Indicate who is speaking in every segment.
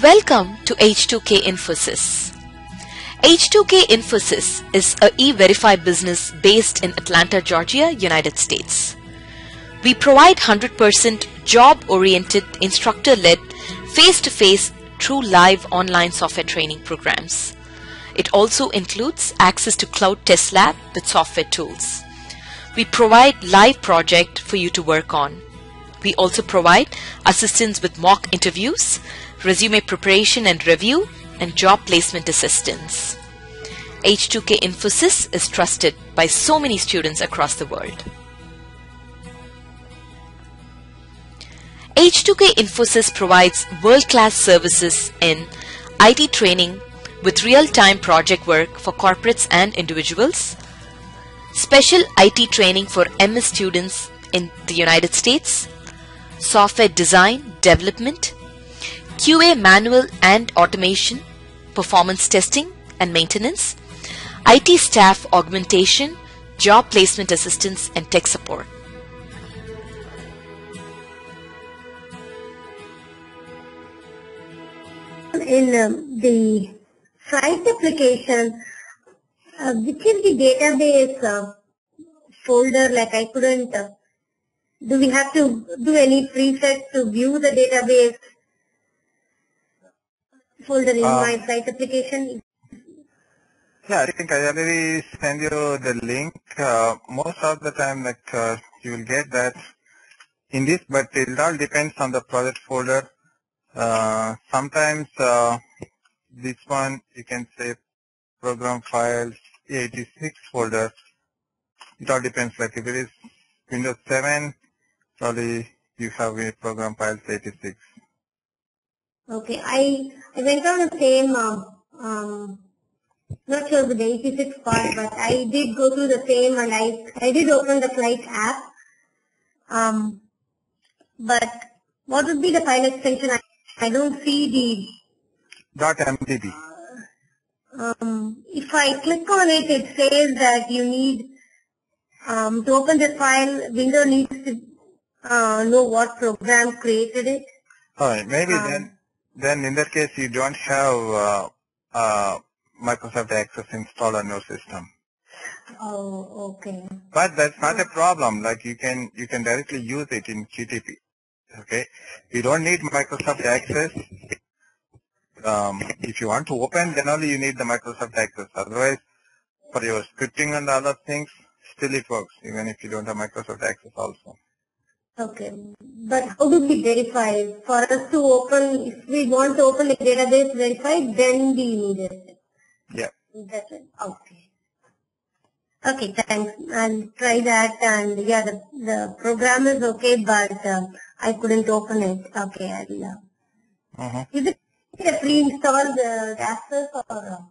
Speaker 1: Welcome to H2K Infosys. H2K Infosys is a e-verify business based in Atlanta, Georgia, United States. We provide 100% job-oriented, instructor-led, face-to-face, true live online software training programs. It also includes access to Cloud Test Lab with software tools. We provide live project for you to work on. We also provide assistance with mock interviews, resume preparation and review, and job placement assistance. H2K Infosys is trusted by so many students across the world. H2K Infosys provides world-class services in IT training with real-time project work for corporates and individuals, special IT training for MS students in the United States, software design, development, QA manual and automation, performance testing and maintenance, IT staff augmentation, job placement assistance, and tech support.
Speaker 2: In the site application, which is the database folder? Like I couldn't. Do we have to do any presets to view the database folder in my site application?
Speaker 3: Yeah, I think I already sent you the link. Most of the time, you will get that in this, but it all depends on the project folder. Sometimes this one you can say program files 86 folder. It all depends. Like if it is Windows 7, probably you have a program files 86.
Speaker 2: Okay, I went on the same. Not sure with the 86 part, but I did go through the same, and I did open the Flight app. But what would be the file extension? I don't see the
Speaker 3: .mdb.
Speaker 2: If I click on it, it says that you need to open this file. Windows needs to know what program created it.
Speaker 3: All right, maybe then in that case you don't have Microsoft Access installed on your system.
Speaker 2: Oh, okay.
Speaker 3: But that's not a problem. Like you can directly use it in QTP. Okay, you don't need Microsoft Access. If you want to open, then only you need the Microsoft Access. Otherwise, for your scripting and other things, still it works, even if you don't have Microsoft Access also.
Speaker 2: Okay, but how do we verify? For us to open, if we want to open a database verified, then we need it.
Speaker 3: Yeah.
Speaker 2: That's it. Okay. Okay, thanks. I'll try that, and yeah, the program is okay, but I couldn't open it. Okay, I'll. Is it a pre-installed access or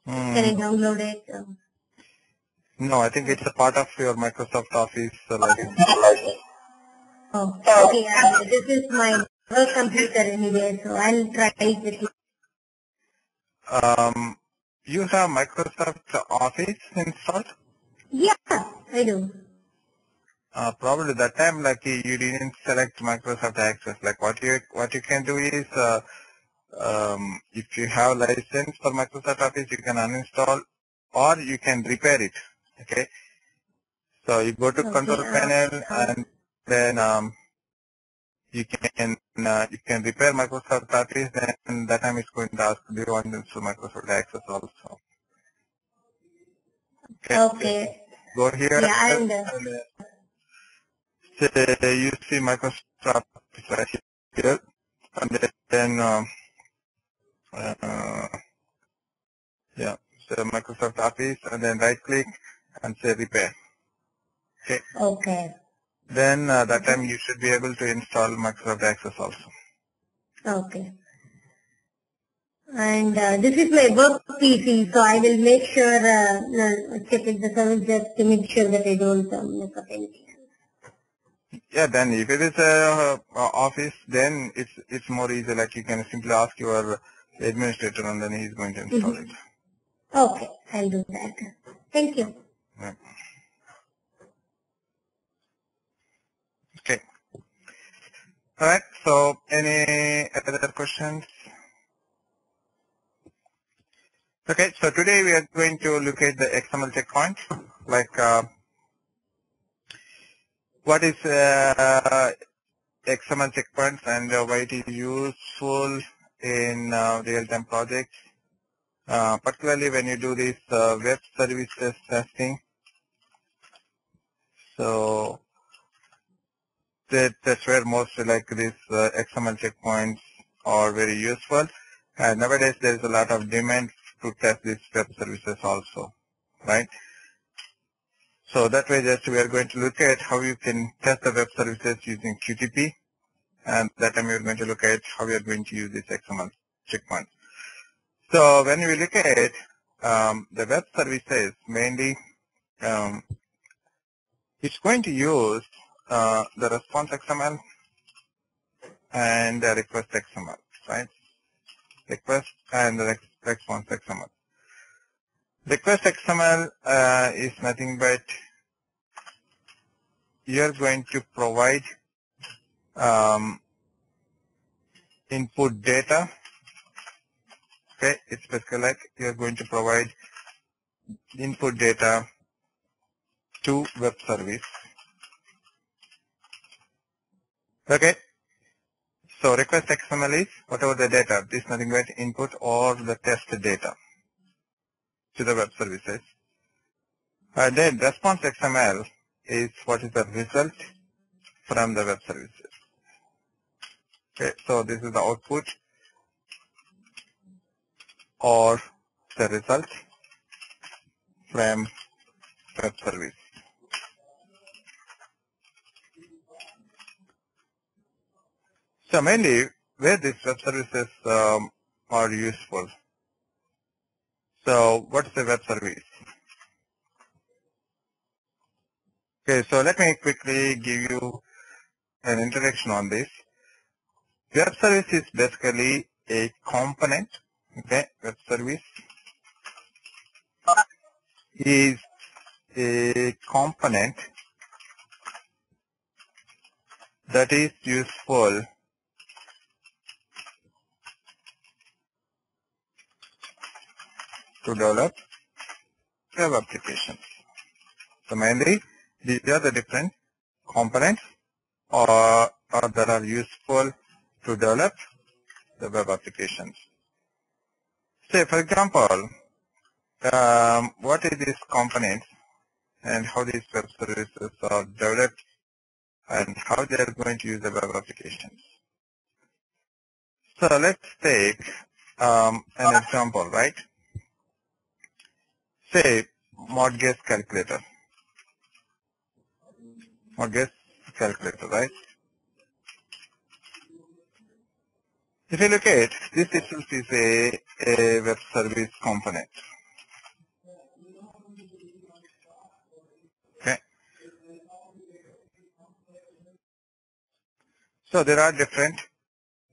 Speaker 2: can I download it?
Speaker 3: No, I think it's a part of your Microsoft Office license.
Speaker 2: Oh, okay. This is my work computer anyway, so I'll try it with you.
Speaker 3: You have Microsoft Office installed?
Speaker 2: Yeah, I do.
Speaker 3: Probably that time, like you didn't select Microsoft Access. Like what you can do is, if you have license for Microsoft Office, you can uninstall or you can repair it. Okay. So you go to Control Panel and then you can repair Microsoft Office, and that time it's going to ask, do you want to install Microsoft Access also?
Speaker 2: Okay.
Speaker 3: Go here.
Speaker 2: Yeah, and
Speaker 3: you see Microsoft Office right here, and then yeah, so Microsoft Office, and then right click and say repair. Okay.
Speaker 2: Okay.
Speaker 3: Then that time you should be able to install Microsoft Access also.
Speaker 2: Okay. And this is my work PC, so I will make sure check it the service just to make sure that I don't mess up anything.
Speaker 3: Yeah, then if it is a office, then it's more easy. Like you can simply ask your administrator, and then he's going to install it.
Speaker 2: Okay, I'll do that. Thank you.
Speaker 3: Yeah. Okay. All right. So, any other questions? Okay, so today we are going to look at the XML checkpoint, like what is XML checkpoints and why it is useful in real-time projects, particularly when you do this web services testing. So that's where most like these XML checkpoints are very useful. And nowadays there is a lot of demand to test these web services also, right? So that way just we are going to look at how you can test the web services using QTP, and that time we are going to look at how we are going to use this XML checkpoint. So when we look at the web services, mainly it's going to use the response XML and the request XML, right? Request and the response XML. Request XML is nothing but you're going to provide input data. Okay, it's basically like you're going to provide input data to web service. Okay, so request XML is whatever the data, this is nothing but input or the test data to the web services. And then response XML is what is the result from the web services. Okay, so this is the output or the result from web service. So mainly where these web services are useful. So what is a web service? Okay, so let me quickly give you an introduction on this. Web service is basically a component. Okay, web service is a component that is useful to develop web applications. So mainly these are the different components or that are useful to develop the web applications. Say for example, what is these components and how these web services are developed and how they are going to use the web applications. So let's take an example, right? Say mortgage calculator. Mortgage calculator, right? If you look at this itself is a web service component. Okay. So there are different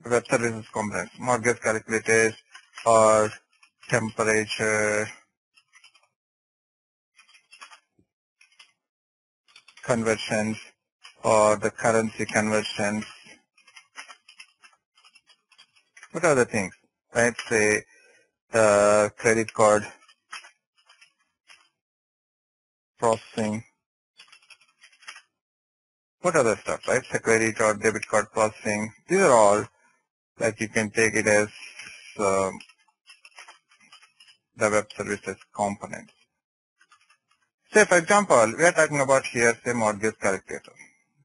Speaker 3: web services components. Mortgage calculators or temperature conversions or the currency conversions. What are the things? Right? Say credit card processing. What other stuff, right? So credit or debit card processing. These are all like you can take it as the web services components. Say for example, we are talking about here say mortgage calculator.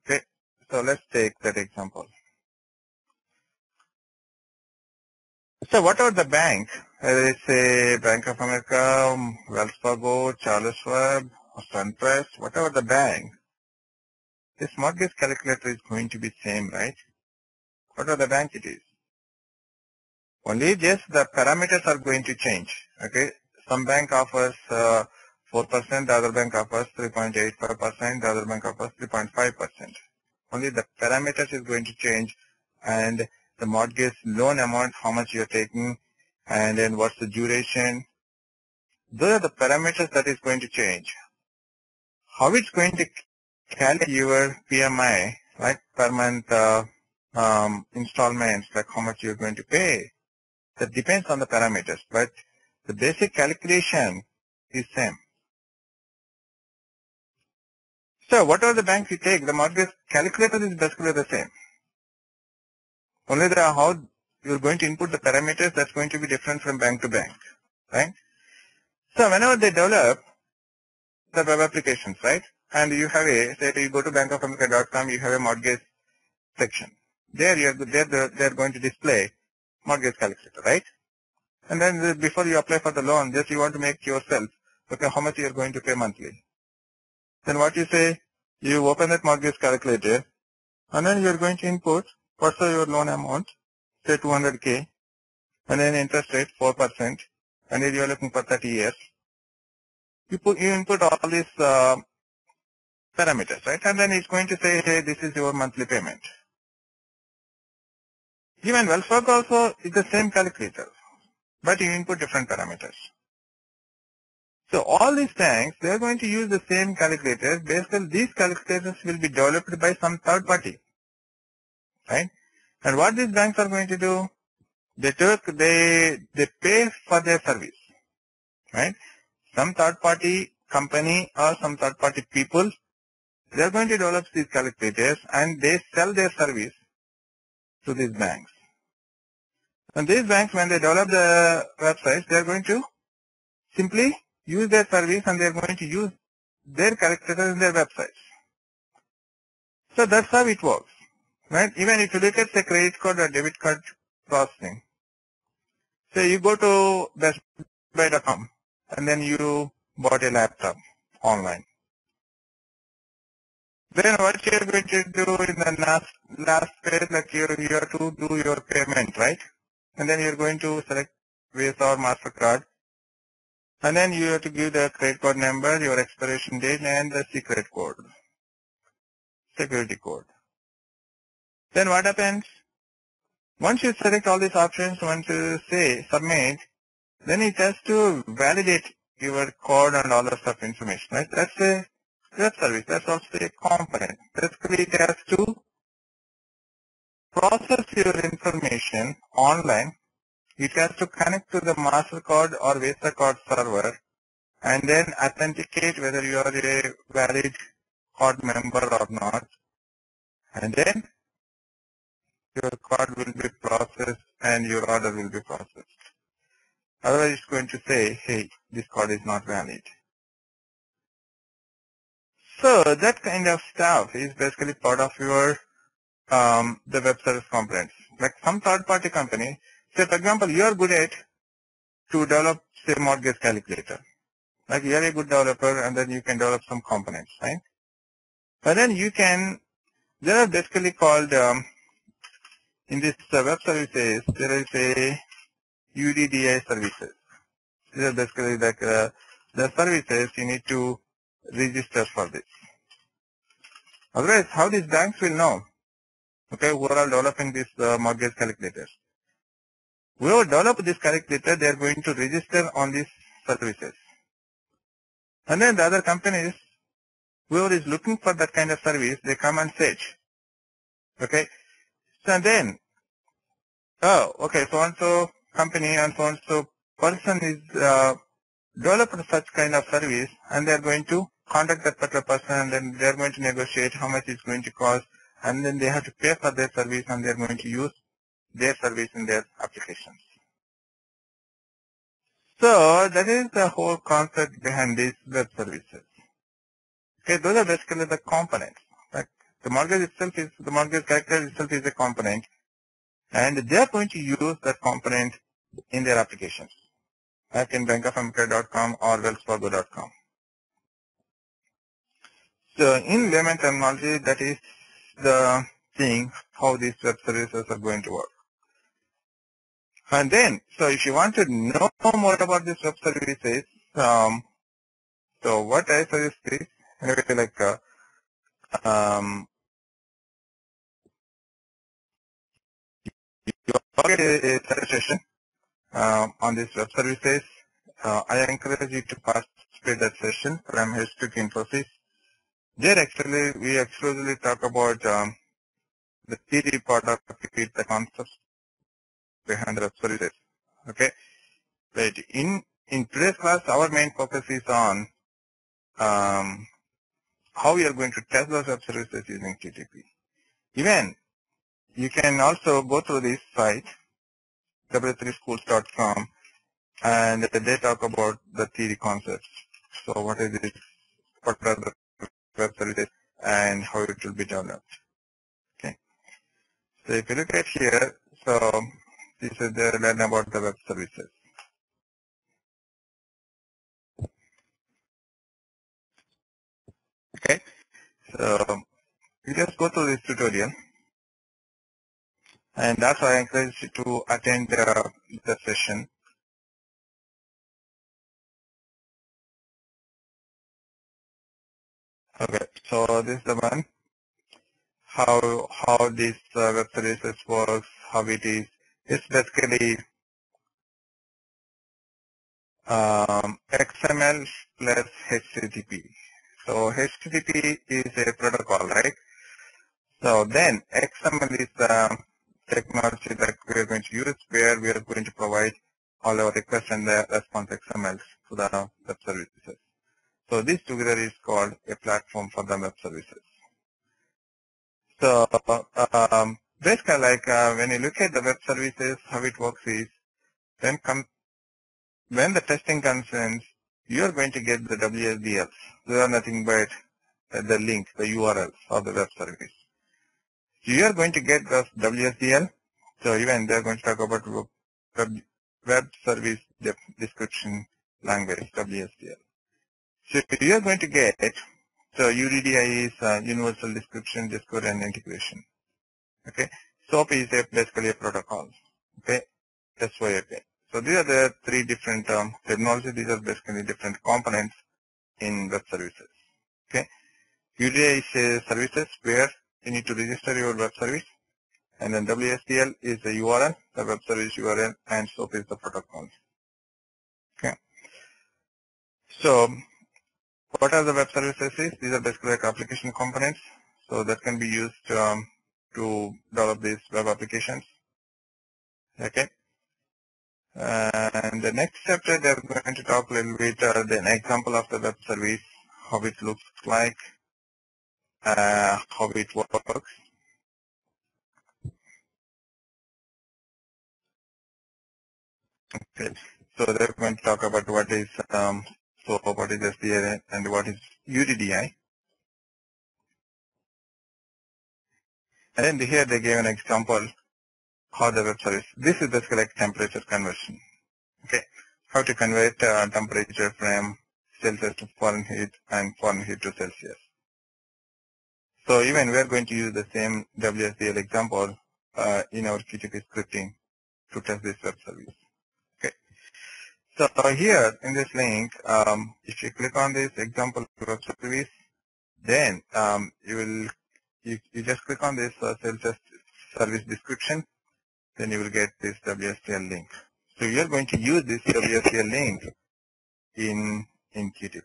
Speaker 3: Okay, so let's take that example. So whatever the bank, whether it's a Bank of America, Wells Fargo, Charles Schwab, or SunTrust, whatever the bank, this mortgage calculator is going to be same, right? Whatever the bank it is. Only just the parameters are going to change. Okay, some bank offers 4%, the other bank offers 3.85%, the other bank offers 3.5%. Only the parameters is going to change, and the mortgage loan amount, how much you're taking, and then what's the duration. Those are the parameters that is going to change. How it's going to calculate your PMI, right, per month installments, like how much you're going to pay, that depends on the parameters. But the basic calculation is same. So whatever the bank you take, the mortgage calculator is basically the same. Only how you're going to input the parameters, that's going to be different from bank to bank, right? So whenever they develop the web applications, right, and you have say you go to bankofamerica.com, you have a mortgage section. There they're going to display mortgage calculator, right? And then before you apply for the loan, just you want to make yourself, okay, how much you're going to pay monthly. Then what you say, you open that mortgage calculator, and then you're going to input what's your loan amount, say 200K, and then interest rate 4%, and then you're looking for 30 years. You input all these parameters, right? And then it's going to say, hey, this is your monthly payment. Even Wells Fargo also is the same calculator, but you input different parameters. So all these banks, they are going to use the same calculator. Basically, these calculators will be developed by some third party, right? And what these banks are going to do, they pay for their service, right? Some third party company or some third party people, they are going to develop these calculators and they sell their service to these banks. And these banks, when they develop the websites, they are going to simply use their service and they are going to use their calculators in their websites. So that's how it works, right? Even if you look at the credit card or debit card processing, say you go to bestbuy.com and then you bought a laptop online. Then what you are going to do in the last page, like you have to do your payment, right? And then you are going to select Visa or MasterCard. And then you have to give the credit card number, your expiration date, and the secret code, security code. Then what happens? Once you select all these options, once you say submit, then it has to validate your code and all the stuff information, right? That's a web service. That's also a component. Basically, it has to process your information online. It has to connect to the MasterCard or Visa card server and then authenticate whether you are a valid card member or not. And then your card will be processed and your order will be processed. Otherwise, it's going to say, hey, this card is not valid. So that kind of stuff is basically part of your the web service components. Like some third-party company, say for example, you are good at to develop say mortgage calculator. Like you are a good developer, and then you can develop some components, right? But then you can. There are basically called in this web services. There is a UDDI services. These are basically like the services you need to register for this. Otherwise, how these banks will know? Okay, who are all developing these mortgage calculators? Whoever develop this calculator, they are going to register on these services. And then the other companies, whoever is looking for that kind of service, they come and search. Okay, so then, oh, okay, so-and-so company and so-and-so person is developed such kind of service, and they are going to contact that particular person, and then they are going to negotiate how much it's going to cost, and then they have to pay for their service, and they are going to use their service in their applications. So that is the whole concept behind these web services. Okay, those are basically the components. Like the mortgage calculator itself is a component, and they are going to use that component in their applications, like in bankofamerica.com or wellsfargo.com. So in layman terminology, that is the thing how these web services are going to work. And then, so if you want to know more about these web services, so what I suggest is, anyway, like you get a session on these web services. I encourage you to participate that session from Chech Infosys. There actually, we exclusively talk about the theory part of it, the concepts behind the web services. Okay, right. In in today's class, our main focus is on how we are going to test those web services using QTP. Even you can also go through this site, w3schools.com, and they talk about the theory concepts. So what is this, what are the web services, and how it will be developed. Okay. So if you look at here, so this is the learn about the web services. Okay. So you just go through this tutorial, and that's why I encourage you to attend the session. Okay. So this is the one. How this web services works, how it is. It's basically XML plus HTTP. So HTTP is a protocol, right? So then XML is the technology that we are going to use, where we are going to provide all our request and the response XMLs to the web services. So this together is called a platform for the web services. So basically, like when you look at the web services, how it works is when the testing concerns, you are going to get the WSDLs. They are nothing but the links, the URLs of the web service. So you are going to get the WSDL. So even they are going to talk about web service description language, WSDL. So you are going to get, so UDDI is Universal Description, Discovery and Integration. Okay. SOAP is basically a protocol. Okay. SYAP. So these are the three different technologies. These are basically different components in web services. Okay. UDI is services where you need to register your web service, and then WSDL is the URL, the web service URL, and SOAP is the protocol. Okay. So what are the web services? These are basically like application components. So that can be used to develop these web applications. Okay. And the next chapter, they're going to talk a little bit an example of the web service, how it looks like, how it works. Okay. So they're going to talk about what is what is SDI and what is UDDI. And then here they gave an example how the web service. This is basically like temperature conversion. Okay. How to convert temperature from Celsius to Fahrenheit and Fahrenheit to Celsius. So even we are going to use the same WSDL example in our QTP scripting to test this web service. Okay. So here in this link, if you click on this example web service, then you just click on this Celsius service description, then you will get this WSDL link. So you are going to use this WSDL link in QTP.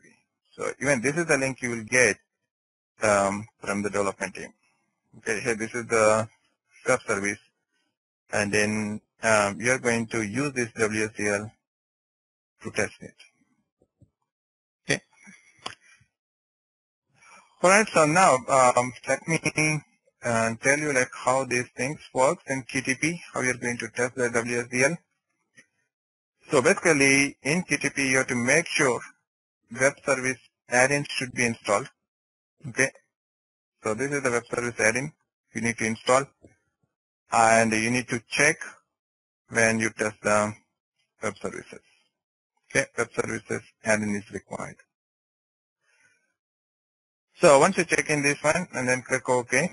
Speaker 3: So even this is the link you will get from the development team. Okay, here this is the web service, and then you are going to use this WSDL to test it. Okay. All right. So now let me tell you like how these things work in QTP, how you are going to test the WSDL. So basically, in QTP, you have to make sure web service add-ins should be installed. Okay. So this is the web service add-in you need to install, and you need to check when you test the web services. Okay, web services add-in is required. So once you check in this one and then click OK.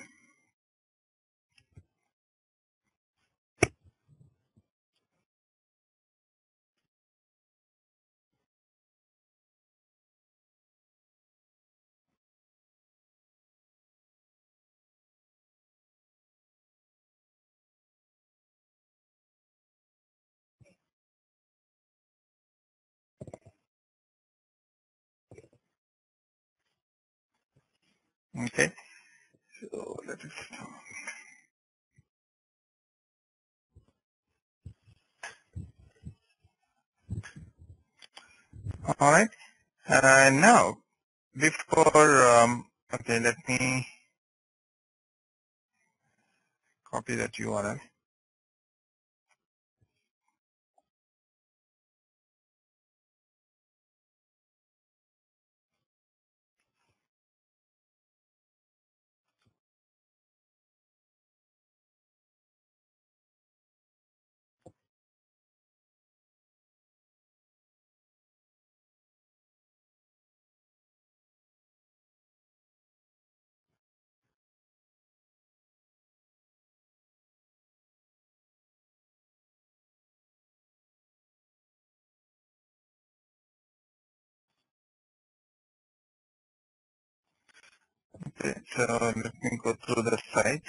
Speaker 3: Okay, so let us start. All right. Now, before, okay, let me copy that URL. Okay, so let me go through the site.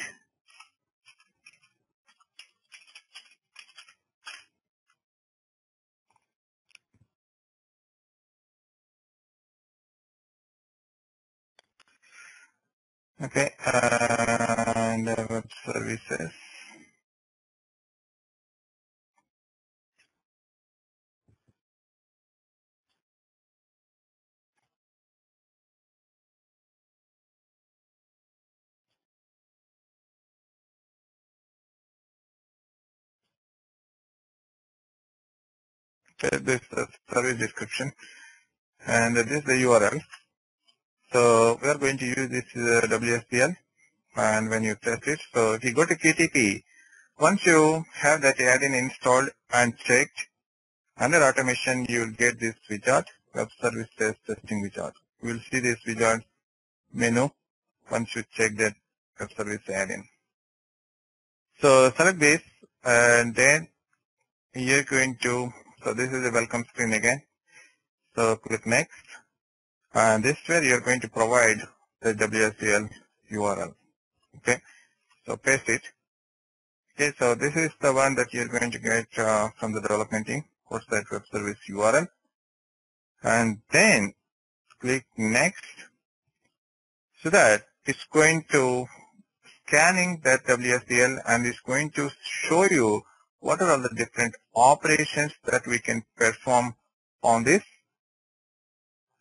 Speaker 3: Okay, and web services. Okay, this is the service description, and this is the URL. So we are going to use this WSDL, and when you test it, so if you go to QTP, once you have that add-in installed and checked, under automation, you will get this wizard, web services testing wizard. You will see this wizard menu once you check that web service add-in. So select this, and then you're going to, so this is the welcome screen again. So click next, and this is where you're going to provide the WSDL URL. Okay, so paste it. Okay, so this is the one that you're going to get from the development team, course site web service URL, and then click next, so that it's going to scanning that WSDL and it's going to show you what are all the different operations that we can perform on this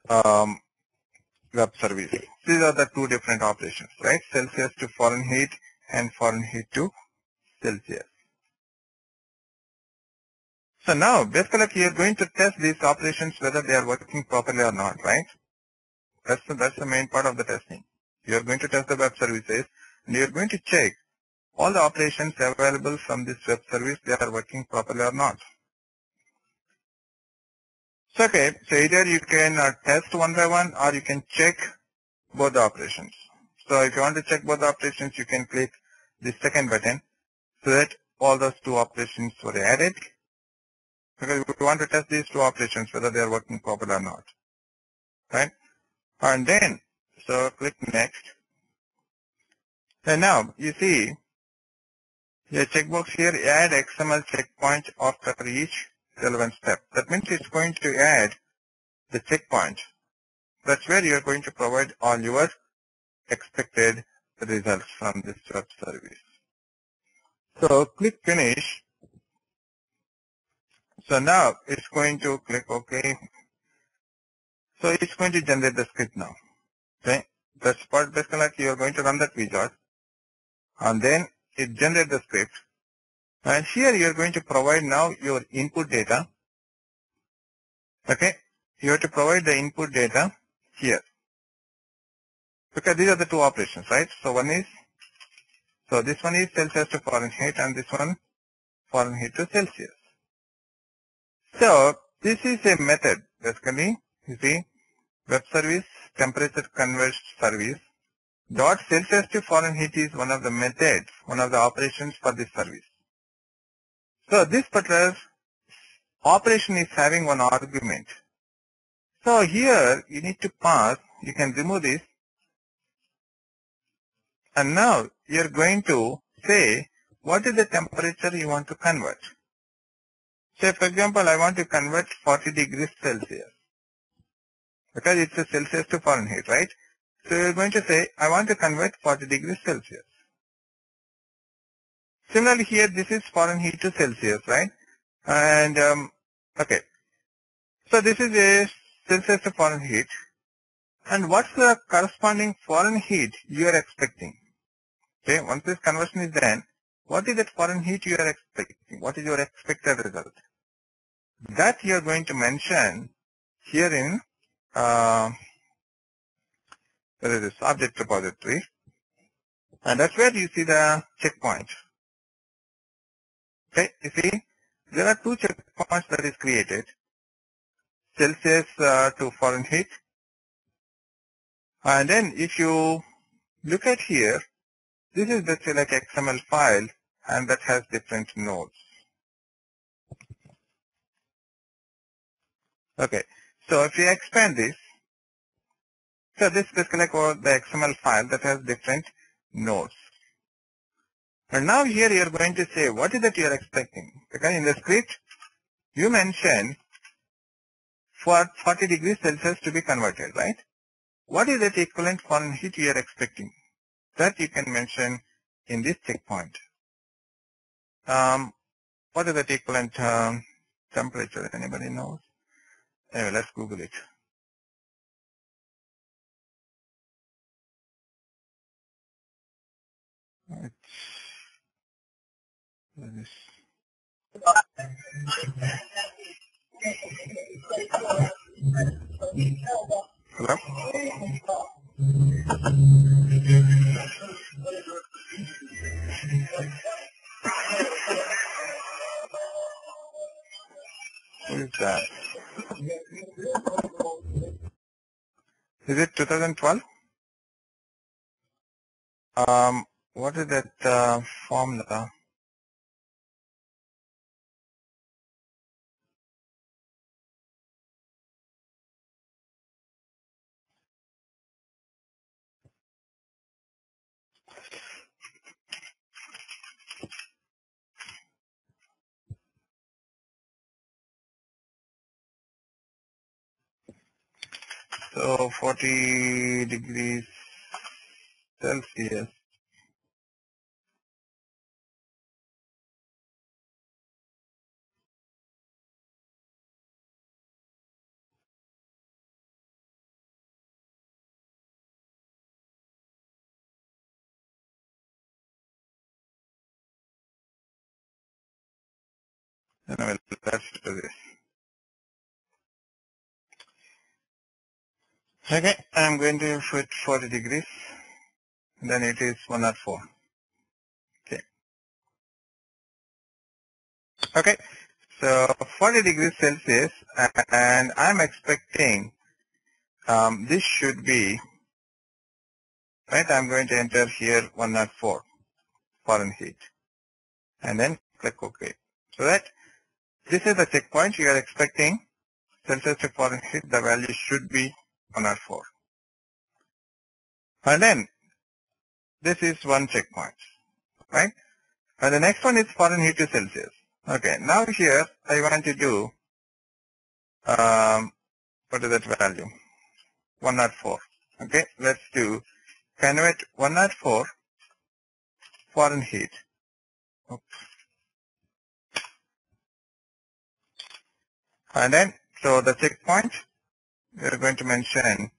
Speaker 3: web service. These are the two different operations, right? Celsius to Fahrenheit and Fahrenheit to Celsius. So now, basically, you're going to test these operations whether they are working properly or not, right? That's the main part of the testing. You're going to test the web services, and you're going to check all the operations available from this web service, they are working properly or not. So, okay, so either you can test one by one, or you can check both the operations. So if you want to check both the operations, you can click the second button, so that all those two operations were added. Because we want to test these two operations, whether they are working properly or not, right? And then, so click next. And now, you see, a checkbox here, add XML checkpoint after each relevant step. That means it's going to add the checkpoint. That's where you're going to provide all your expected results from this web service. So click finish. So now it's going to click OK. So it's going to generate the script now. Okay. That's part basically like you're going to run that wizard. And then it generates the script. And here you're going to provide now your input data. Okay. You have to provide the input data here. Because these are the two operations, right? So one is, so this one is Celsius to Fahrenheit and this one Fahrenheit to Celsius. So this is a method, basically, you see, web service temperature conversion service. Dot Celsius to Fahrenheit is one of the methods, one of the operations for this service. So this particular operation is having one argument. So here you need to pass, you can remove this, and now you're going to say what is the temperature you want to convert. Say for example, I want to convert 40 degrees Celsius, because it's a Celsius to Fahrenheit, right? So you're going to say, I want to convert 40 degrees Celsius. Similarly here, this is Fahrenheit to Celsius, right? And, okay. So this is a Celsius to foreign heat, and what's the corresponding foreign heat you are expecting. Okay, once this conversion is done, what is that foreign heat you are expecting? What is your expected result? That you are going to mention here in this object repository, and that's where you see the checkpoint. Okay, you see there are two checkpoints that is created: Celsius to foreign heat, and then if you look at here, this is just like XML file, and that has different nodes. Okay, so if you expand this, so this is like the XML file that has different nodes. And now here you are going to say what is that you are expecting. Because in the script you mentioned for 40 degrees Celsius to be converted, right? What is that equivalent foreign heat you are expecting? That you can mention in this checkpoint. What is that equivalent temperature? Anybody knows? Anyway, let's Google it. Hello? Who is that? Is it 2012? What is that formula? So 40 degrees Celsius. Anyway, let's do this. Okay, I'm going to put 40 degrees. Then it is 104. Okay. Okay. So 40 degrees Celsius, and I'm expecting this should be, right, I'm going to enter here 104 Fahrenheit and then click OK. So that this is the checkpoint you are expecting. Celsius to Fahrenheit, the value should be 104. And then this is one checkpoint, right? And the next one is Fahrenheit to Celsius. Okay, now here I want to do, what is that value? 104. Okay, let's do convert 104 Fahrenheit. Oops. And then, so the checkpoint, we are going to mention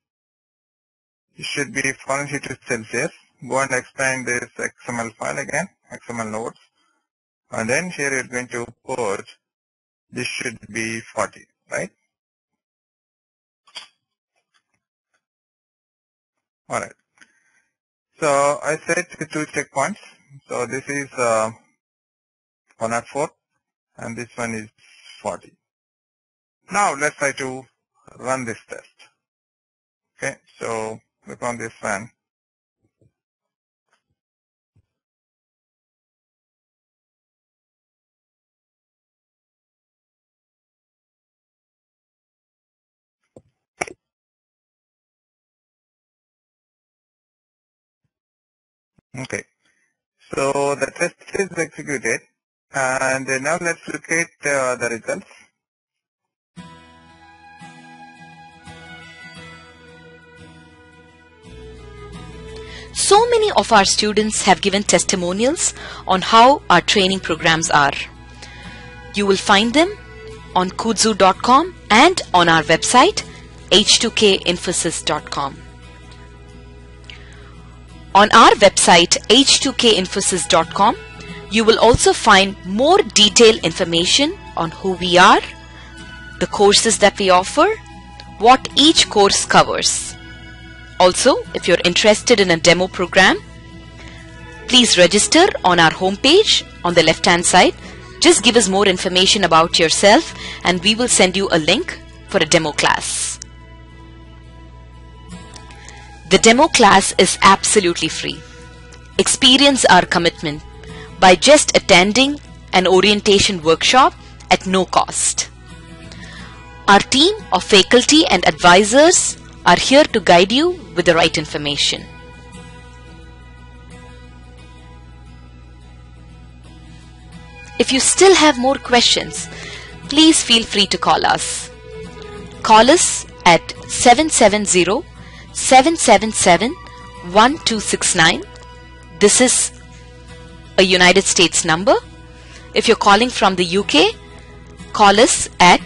Speaker 3: it should be Fahrenheit to Celsius. Go and expand this XML file again, XML nodes. And then here you're going to put, this should be 40, right? Alright. So I set two checkpoints. So this is 104 and this one is 40. Now let's try to run this test. Okay, so click on this one. Okay, so the test is executed, and now let's look at the results.
Speaker 1: So many of our students have given testimonials on how our training programs are. You will find them on kudzu.com and on our website h2kinfosys.com. On our website h2kinfosys.com, you will also find more detailed information on who we are, the courses that we offer, what each course covers. Also, if you're interested in a demo program, please register on our homepage on the left-hand side. Just give us more information about yourself and we will send you a link for a demo class. The demo class is absolutely free. Experience our commitment by just attending an orientation workshop at no cost. Our team of faculty and advisors are here to guide you with the right information. If you still have more questions, please feel free to call us. Call us at 770-777-1269. This is a United States number. If you're calling from the UK, call us at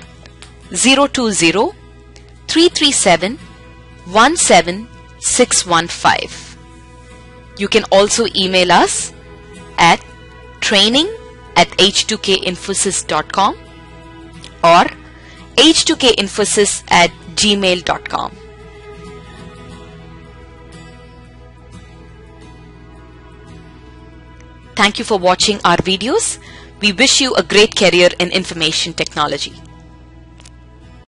Speaker 1: 020-337-17615. You can also email us at training@h2kinfosys.com or h2kinfosys@gmail.com. Thank you for watching our videos. We wish you a great career in information technology.